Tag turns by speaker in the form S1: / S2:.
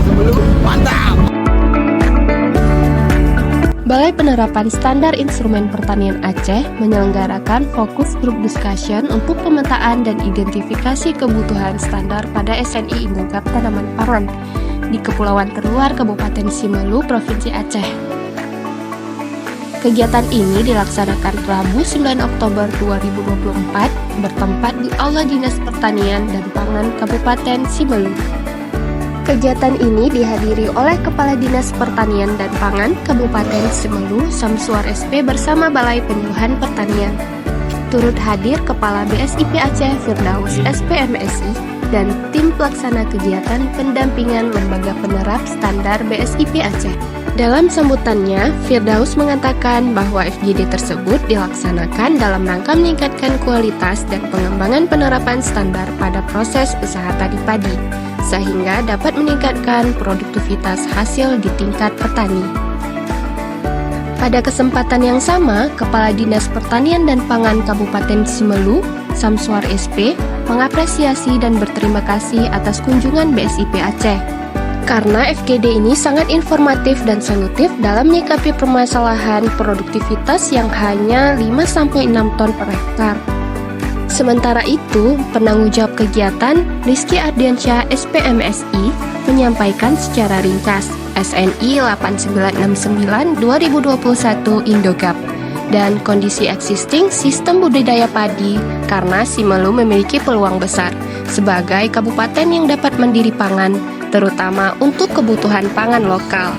S1: Simelu, mantap.
S2: Balai Penerapan Standar Instrumen Pertanian Aceh menyelenggarakan fokus group discussion untuk pemetaan dan identifikasi kebutuhan standar pada SNI Indogap tanaman pangan di Kepulauan Terluar Kabupaten Simelu, Provinsi Aceh. Kegiatan ini dilaksanakan Rabu 9 Oktober 2024 bertempat di Aula Dinas Pertanian dan Pangan Kabupaten Simelu. Kegiatan ini dihadiri oleh Kepala Dinas Pertanian dan Pangan Kabupaten Simelu, Samsuar SP bersama Balai Penyuluhan Pertanian. Turut hadir Kepala BSIP Aceh Firdaus SPMSI dan tim pelaksana kegiatan pendampingan Lembaga Penerap Standar BSIP Aceh. Dalam sambutannya, Firdaus mengatakan bahwa FGD tersebut dilaksanakan dalam rangka meningkatkan kualitas dan pengembangan penerapan standar pada proses usaha tani padi, sehingga dapat meningkatkan produktivitas hasil di tingkat petani. Pada kesempatan yang sama, Kepala Dinas Pertanian dan Pangan Kabupaten Simelu, Samsuar SP, mengapresiasi dan berterima kasih atas kunjungan BSIP Aceh. Karena FGD ini sangat informatif dan solutif dalam menyikapi permasalahan produktivitas yang hanya 5-6 ton per hektar. Sementara itu, penanggung jawab kegiatan Rizky Ardiansyah SPMSI menyampaikan secara ringkas SNI 8969 2021 Indogap dan kondisi existing sistem budidaya padi karena Simelu memiliki peluang besar sebagai kabupaten yang dapat mandiri pangan, terutama untuk kebutuhan pangan lokal.